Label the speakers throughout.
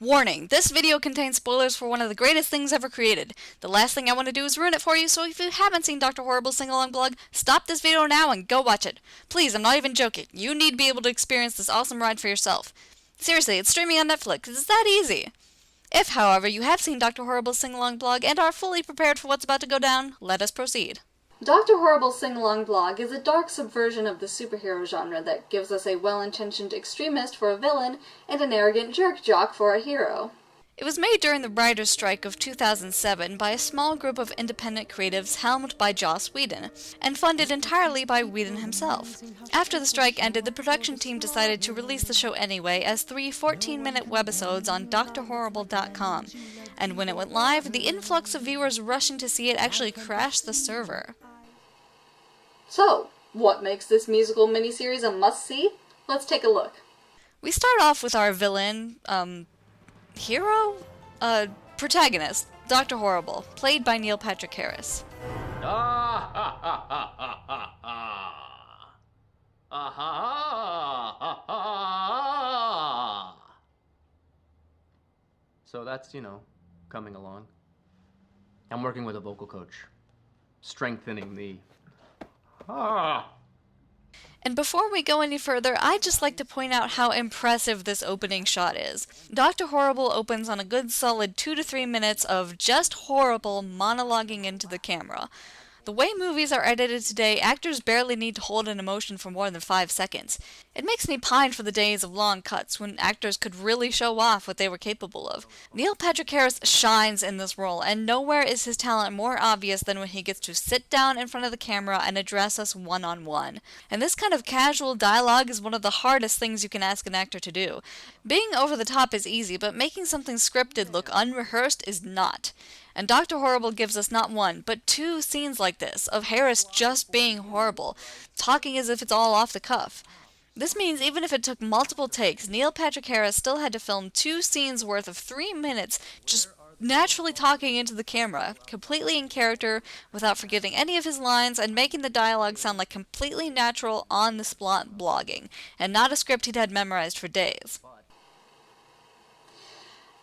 Speaker 1: Warning, this video contains spoilers for one of the greatest things ever created. The last thing I want to do is ruin it for you, so if you haven't seen Dr. Horrible's sing-along blog, stop this video now and go watch it. Please, I'm not even joking. You need to be able to experience this awesome ride for yourself. Seriously, it's streaming on Netflix. It's that easy. If, however, you have seen Dr. Horrible's sing-along blog and are fully prepared for what's about to go down, let us proceed. Dr. Horrible's sing-along blog is a dark subversion of the superhero genre that gives us a well-intentioned extremist for a villain and an arrogant jerk-jock for a hero. It was made during the writer's strike of 2007 by a small group of independent creatives helmed by Joss Whedon, and funded entirely by Whedon himself. After the strike ended, the production team decided to release the show anyway as 3 14-minute webisodes on drhorrible.com, and when it went live, the influx of viewers rushing to see it actually crashed the server. So, what makes this musical miniseries a must-see? Let's take a look. We start off with our villain, hero? Protagonist, Dr. Horrible, played by Neil Patrick Harris.
Speaker 2: So that's, coming along. I'm working with a vocal coach, strengthening the
Speaker 1: And before we go any further, I'd just like to point out how impressive this opening shot is. Dr. Horrible opens on a good solid 2 to 3 minutes of just Horrible monologuing into the camera. The way movies are edited today, actors barely need to hold an emotion for more than 5 seconds. It makes me pine for the days of long cuts when actors could really show off what they were capable of. Neil Patrick Harris shines in this role, and nowhere is his talent more obvious than when he gets to sit down in front of the camera and address us one-on-one. And this kind of casual dialogue is one of the hardest things you can ask an actor to do. Being over the top is easy, but making something scripted look unrehearsed is not. And Dr. Horrible gives us not one, but 2 scenes like this, of Harris just being horrible, talking as if it's all off the cuff. This means even if it took multiple takes, Neil Patrick Harris still had to film 2 scenes worth of 3 minutes just naturally talking into the camera, completely in character, without forgetting any of his lines, and making the dialogue sound like completely natural on-the-spot blogging, and not a script he'd had memorized for days.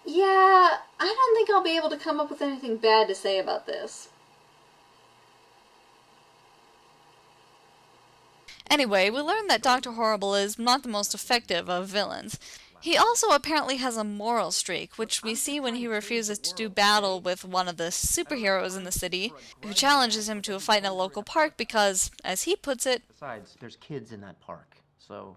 Speaker 1: Yeah, I don't think I'll be able to come up with anything bad to say about this. Anyway, we learn that Dr. Horrible is not the most effective of villains. He also apparently has a moral streak, which we see when he refuses to do battle with one of the superheroes in the city, who challenges him to a fight in a local park because, as he puts it,
Speaker 2: Besides, there's kids in that park, so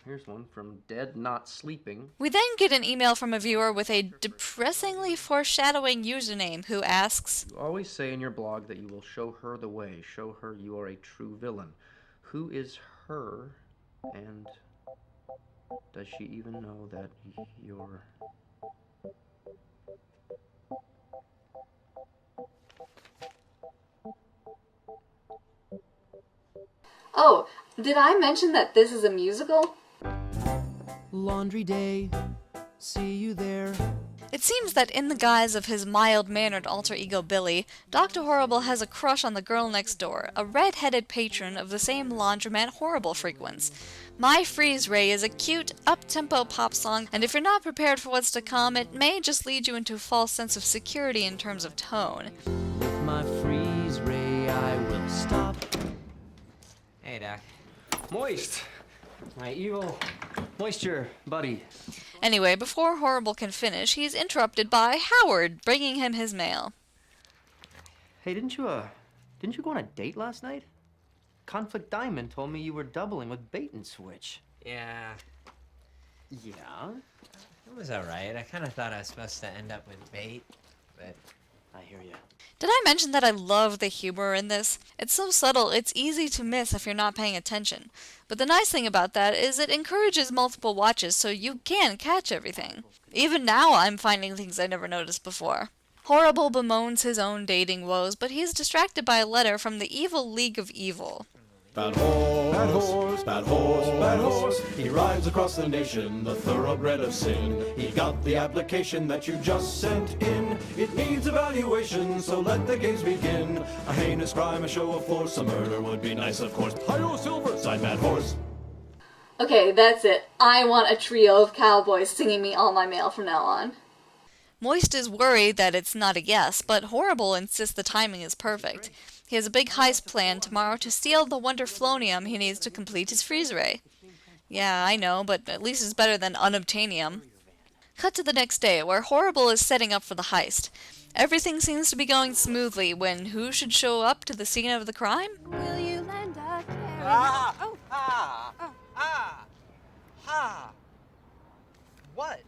Speaker 2: here's one from Dead Not Sleeping.
Speaker 1: We then get an email from a viewer with a depressingly foreshadowing username who asks,
Speaker 2: You always say in your blog that you will show her the way, show her you are a true villain. Who is her, and does she even know that you're...
Speaker 1: Oh, did I mention that this is a musical?
Speaker 3: Laundry day, see you there.
Speaker 1: It seems that in the guise of his mild-mannered alter ego Billy, Dr. Horrible has a crush on the girl next door, a red-headed patron of the same laundromat Horrible frequents. My Freeze Ray is a cute, up-tempo pop song, and if you're not prepared for what's to come, it may just lead you into a false sense of security in terms of tone.
Speaker 3: With my freeze ray, I will stop.
Speaker 4: Hey, Doc. Moist! My evil moisture buddy.
Speaker 1: Anyway, before Horrible can finish, he's interrupted by Howard, bringing him his mail.
Speaker 2: Hey, didn't you go on a date last night? Conflict Diamond told me you were doubling with Bait and Switch.
Speaker 4: Yeah,
Speaker 2: Yeah?
Speaker 4: it was alright. I kind of thought I was supposed to end up with bait, but...
Speaker 2: I hear you.
Speaker 1: Did I mention that I love the humor in this? It's so subtle, it's easy to miss if you're not paying attention. But the nice thing about that is it encourages multiple watches so you can catch everything. Even now I'm finding things I never noticed before. Horrible bemoans his own dating woes, but he's distracted by a letter from the evil League of Evil.
Speaker 5: Bad horse, bad horse, bad horse, bad horse. He rides across the nation, the thoroughbred of sin. He got the application that you just sent in. It needs evaluation, so let the games begin. A heinous crime, a show of force, a murder would be nice, of course. Hi-yo, Silver, side bad horse.
Speaker 1: Okay, that's it. I want a trio of cowboys singing me all my mail from now on. Moist is worried that it's not a yes, but Horrible insists the timing is perfect. He has a big heist plan tomorrow to steal the Wonderflonium he needs to complete his freeze ray. Yeah, I know, but at least it's better than unobtainium. Cut to the next day, where Horrible is setting up for the heist. Everything seems to be going smoothly when who should show up to the scene of the crime?
Speaker 6: Will you lend a carry?
Speaker 7: What?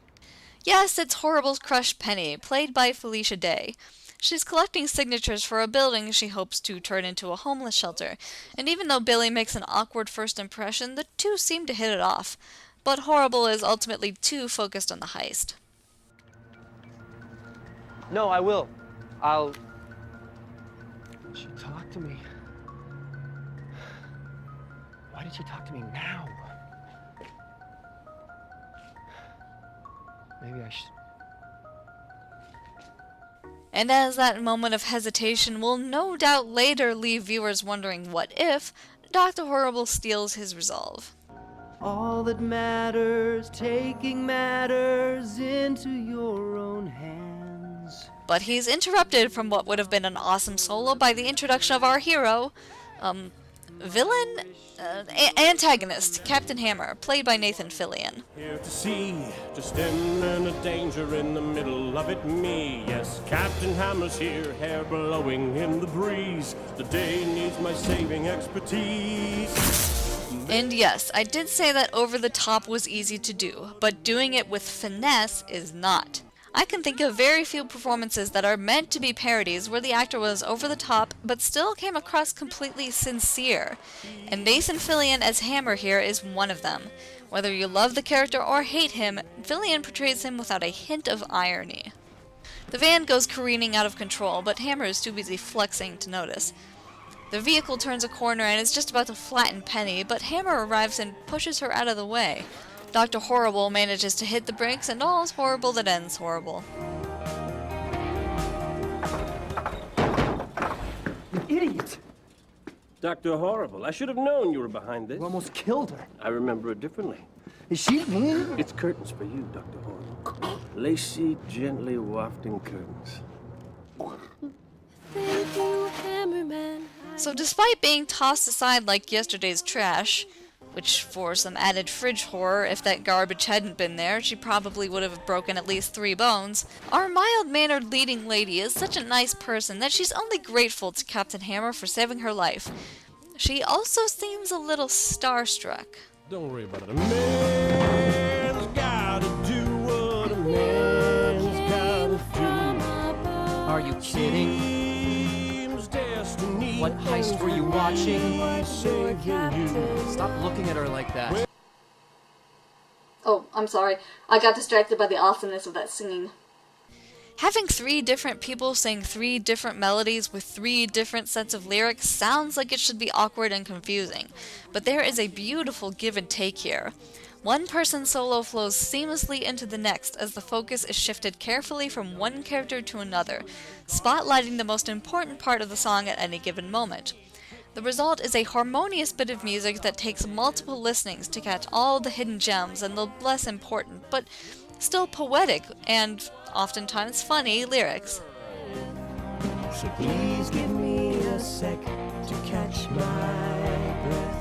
Speaker 1: Yes, it's Horrible's crush Penny, played by Felicia Day. She's collecting signatures for a building she hopes to turn into a homeless shelter, and even though Billy makes an awkward first impression, the two seem to hit it off. But Horrible is ultimately too focused on the heist.
Speaker 7: No, I will. I'll... She talked to me. Why did she talk to me now? Maybe I should...
Speaker 1: And as that moment of hesitation will no doubt later leave viewers wondering what if, Dr. Horrible steals his resolve.
Speaker 3: All that matters, taking matters into your own hands.
Speaker 1: But he's interrupted from what would have been an awesome solo by the introduction of our hero, antagonist, Captain Hammer, played by Nathan Fillion.
Speaker 5: Here to see, just in and a danger in the middle of it, me. Yes, Captain Hammer's here, hair blowing in the breeze. The day needs my saving expertise.
Speaker 1: And yes, I did say that over the top was easy to do, but doing it with finesse is not. I can think of very few performances that are meant to be parodies where the actor was over the top but still came across completely sincere. And Nathan Fillion as Hammer here is one of them. Whether you love the character or hate him, Fillion portrays him without a hint of irony. The van goes careening out of control, but Hammer is too busy flexing to notice. The vehicle turns a corner and is just about to flatten Penny, but Hammer arrives and pushes her out of the way. Dr. Horrible manages to hit the brakes, and all's horrible that ends horrible.
Speaker 7: You idiot!
Speaker 8: Dr. Horrible, I should have known you were behind this.
Speaker 7: You almost killed her.
Speaker 8: I remember it differently.
Speaker 7: Is she...
Speaker 8: It's curtains for you, Dr. Horrible. Lacy, gently wafting curtains.
Speaker 6: Thank you, Hammerman.
Speaker 1: So despite being tossed aside like yesterday's trash, which for some added fridge horror, if that garbage hadn't been there, she probably would have broken at least 3 bones, our mild-mannered leading lady is such a nice person that she's only grateful to Captain Hammer for saving her life. She also seems a little starstruck.
Speaker 5: Don't worry about it. A man's gotta do what a man's gotta do.
Speaker 3: Are you kidding? What heist were you watching? Stop looking at her like that.
Speaker 1: Oh, I'm sorry. I got distracted by the awesomeness of that singing. Having 3 different people sing 3 different melodies with 3 different sets of lyrics sounds like it should be awkward and confusing, but there is a beautiful give and take here. One person's solo flows seamlessly into the next as the focus is shifted carefully from one character to another, spotlighting the most important part of the song at any given moment. The result is a harmonious bit of music that takes multiple listenings to catch all the hidden gems and the less important, but still poetic and oftentimes funny lyrics.
Speaker 3: So please give me a sec to catch my breath.